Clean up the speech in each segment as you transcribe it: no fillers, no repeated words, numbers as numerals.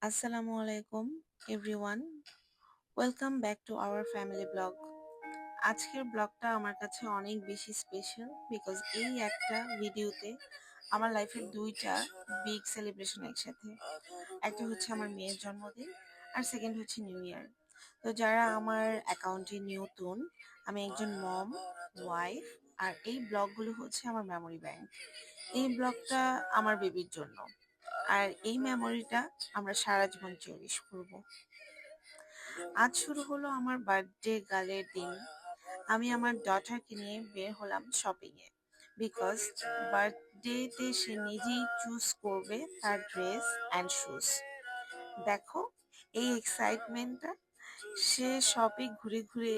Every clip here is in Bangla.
Assalamu alaikum everyone. Welcome back to our family blog. আজকের ব্লগটা আমার কাছে অনেক বেশি স্পেশাল বিকজ এই একটা ভিডিওতে আমার লাইফের দুইটা বিগ সেলিব্রেশন একসাথে। একটা হচ্ছে আমার মেয়ের জন্মদিন আর সেকেন্ড হচ্ছে নিউ ইয়ার। তো যারা আমার অ্যাকাউন্টে নতুন, আমি একজন মম, ওয়াইফ, আর এই ব্লগগুলো হচ্ছে আমার মেমোরি ব্যাংক। এই ব্লগটা আমার বেবির জন্য, আর এই মেমোরিটা আমরা সারা জীবন চেরিশ করব। আজ শুরু হলো আমার বার্থডে গালের দিন। আমি আমার ডটারকে নিয়ে বের হলাম শপিং এ, বিকজ বার্থডেতে সে নিজেই চুজ করবে তার ড্রেস অ্যান্ড শুজ। দেখো এই এক্সাইটমেন্টটা, সে শপে ঘুরে ঘুরে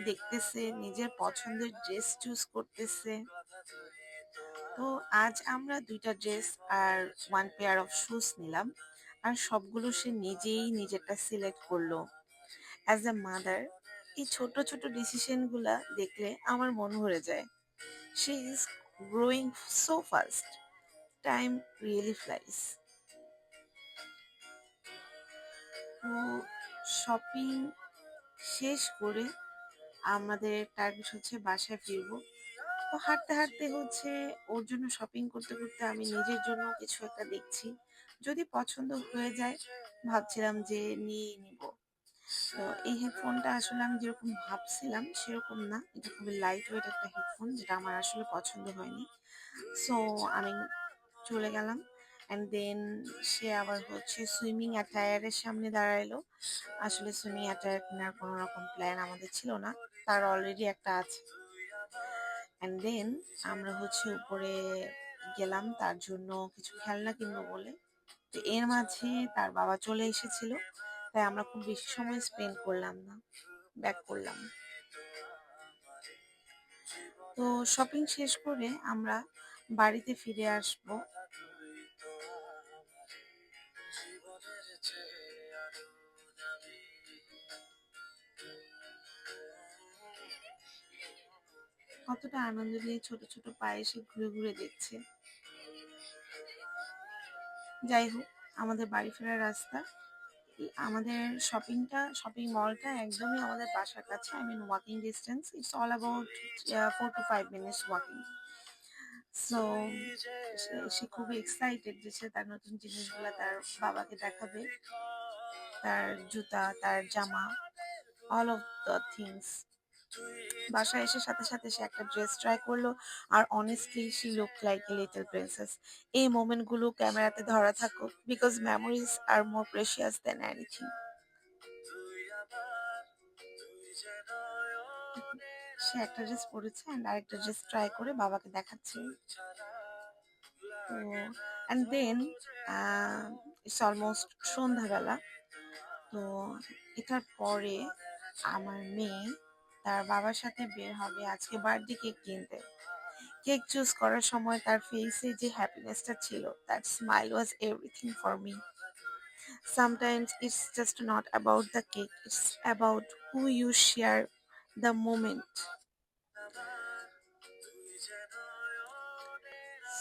দেখতেছে, নিজের পছন্দের ড্রেস চুজ করতেছে। তো আজ আমরা দুইটা ড্রেস আর ওয়ান পেয়ার অফ শুজ নিলাম, আর সবগুলো সে নিজেই নিজেরটা সিলেক্ট করলো। অ্যাজ এ মাদার, এই ছোট ছোট ডিসিশন গুলা দেখলে আমার মন ভরে যায়। She is growing so fast, time really flies. তো শপিং শেষ করে আমাদের টার্গেট হচ্ছে বাসায় ফিরবো। তো হাঁটতে হাঁটতে হচ্ছে ওর জন্য শপিং করতে করতে আমি নিজের জন্য কিছু একটা দেখছি। যদি পছন্দ হয়ে যায় ভাবছিলাম যে নিয়ে নিব। তো এই হেডফোনটা আসলে আমি যেরকম ভাবছিলাম সেরকম না, এটা খুবই লাইট ওয়েট একটা হেডফোন, যেটা আমার আসলে পছন্দ হয়নি। সো আমি চলে গেলাম, অ্যান্ড দেন সে আবার হচ্ছে সুইমিং অ্যাটায়ারের সামনে দাঁড়াইলো। আসলে সুইমিং অ্যাটায়ার কেনার কোনো রকম প্ল্যান আমাদের ছিল না, তার অলরেডি একটা আছে। অ্যান্ড দেন আমরা হচ্ছে উপরে গেলাম তার জন্য কিছু খেলনা কিনবো বলে। তো এর মাঝে তার বাবা চলে এসেছিল, তাই আমরা খুব বেশি সময় স্পেন্ড করলাম না, ব্যাক করলাম। তো শপিং শেষ করে আমরা বাড়িতে ফিরে আসব। কতটা আনন্দ নিয়ে ছোট ছোট পায়ে সে ঘুরে ঘুরে দেখছে। যাই হোক, আমাদের বাড়ি ফেরার রাস্তা, আমাদের শপিং মলটা একদমই আমাদের বাসার কাছে। I mean walking distance, it's all about 4 to 5 minutes walking. So সে খুবই এক্সাইটেড যে সে তার নতুন জিনিসগুলো তার বাবাকে দেখাবে, তার জুতা, তার জামা, অল অফ দ্য থিংস। বাসায় এসে সাথে সাথে সে একটা ড্রেস ট্রাই করলো, আর honestly she look like a little princess. এই মোমেন্ট গুলো ক্যামেরাতে ধরা থাকুক, because memories are more precious than anything. সে একটা ড্রেস পরেছে অ্যান্ড আরেকটা ড্রেস ট্রাই করে বাবাকে দেখাচ্ছে। তো অ্যান্ড দেন ইটস অলমোস্ট সন্ধ্যাবেলা। তো এটার পরে আমার মেয়ে তার বাবার সাথে বের হবে আজকে বার্থডে কেক কিনতে। কেক চুজ করার সময় তার ফেসে যে হ্যাপিনেসটা ছিল, that smile was everything for me. Sometimes it's just not about the cake, it's about who you share the moment.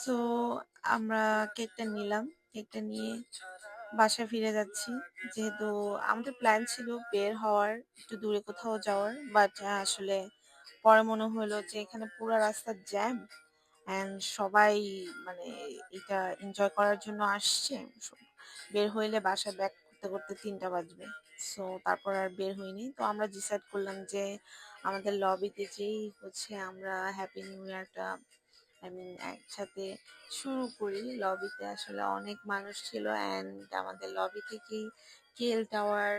So আমরা কেকটা নিলাম, কেকটা নিয়ে বাসায় ফিরে যাচ্ছি। যেহেতু আমাদের প্ল্যান ছিল বের হওয়ার, একটু দূরে কোথাও যাওয়ার, বাট আসলে পরে মনে হলো যে এখানে পুরো রাস্তা জ্যাম, অ্যান্ড সবাই মানে এটা এনজয় করার জন্য আসছে। বের হইলে বাসায় ব্যাক করতে করতে 3টা বাজবে। সো তারপর আর বের হইনি। তো আমরা ডিসাইড করলাম যে আমাদের লবিতে যেই হচ্ছে আমরা হ্যাপি নিউ ইয়ারটা আই মিন একসাথে শুরু করি। লবিতে আসলে অনেক মানুষ ছিল, অ্যান্ড আমাদের লবি থেকেই কেএল টাওয়ার,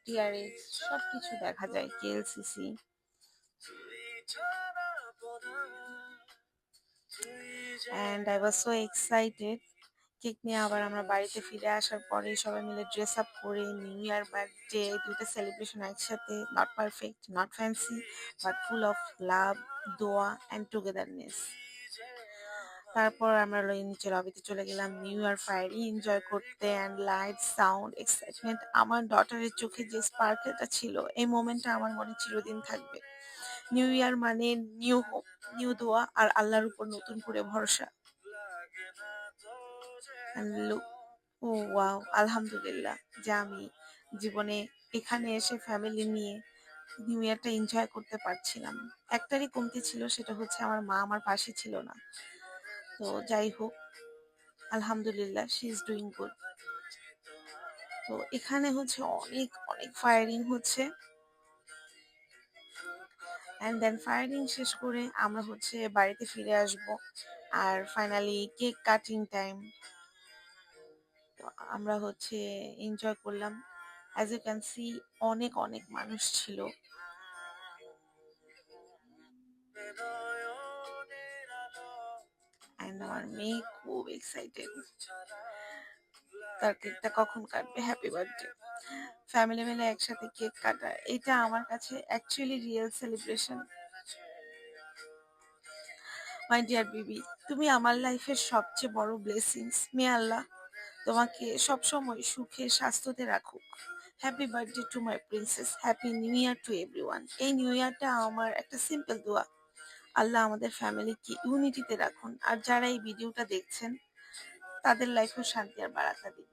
টিআরএক্স সবকিছু দেখা যায়, KLCC. And I was so excited. Cake নিয়ে আবার আমরা বাড়িতে ফিরে আসার পরে সবাই মিলে ড্রেস আপ করে নিউ ইয়ার, বার্থডে, দুইটা সেলিব্রেশন একসাথে, not perfect, not fancy, but full of love, দোয়া অ্যান্ড টুগেদারনেস। তারপর আমরা নিচে লবিতে চলে গেলাম নিউ ইয়ার ফায়ারি এনজয় করতে, অ্যান্ড লাইট, সাউন্ড, এক্সাইটমেন্ট। আমার ডটারের চোখে যে স্পার্কেলটা ছিল, এই মোমেন্টটা আমার মনে চিরদিন থাকবে। নিউ ইয়ার মানে নিউ হোপ, নিউ দোয়া, আর আল্লাহর উপর নতুন করে ভরসা। And look, ও ওয়াও! আলহামদুলিল্লাহ যে আমি জীবনে এখানে এসে ফ্যামিলি নিয়ে নিউ ইয়ারটা এনজয় করতে পারছিলাম। একটারই কমতি ছিল, সেটা হচ্ছে আমার মা আমার পাশে ছিল না। তো যাই হোক, আলহামদুলিল্লাহ শি ইজ ডুইং গুড। তো এখানে হচ্ছে অনেক অনেক ফায়ারিং হচ্ছে, অ্যান্ড দেন ফায়ারিং শেষ করে আমরা হচ্ছে বাড়িতে ফিরে আসব। আর ফাইনালি কেক কাটিং টাইম। তো আমরা হচ্ছে এনজয় করলাম। অ্যাজ ইউ ক্যান সি, অনেক অনেক মানুষ ছিল। অ্যান্ড আমার মেয়ে খুব এক্সাইটেড, তার কেকটা কখন কাটবে। Happy birthday. ফ্যামিলি মিলে একসাথে কেক কাটা, এটা আমার কাছে actually real celebration. My dear baby, তুমি আমার লাইফের সবচেয়ে বড় ব্লেসিংস। মে আল্লাহ তোমাকে সবসময় সুখে স্বাস্থ্যতে রাখুক। Happy birthday to my princess, happy new year to everyone. এই নিউ ইয়ারটা আমার একটা সিম্পল দোয়া, আল্লাহ আমাদের ফ্যামিলিকে ইউনিটিতে রাখুন, আর যারা এই ভিডিওটা দেখছেন তাদের লাইফেও শান্তি আর বারাকা দিন।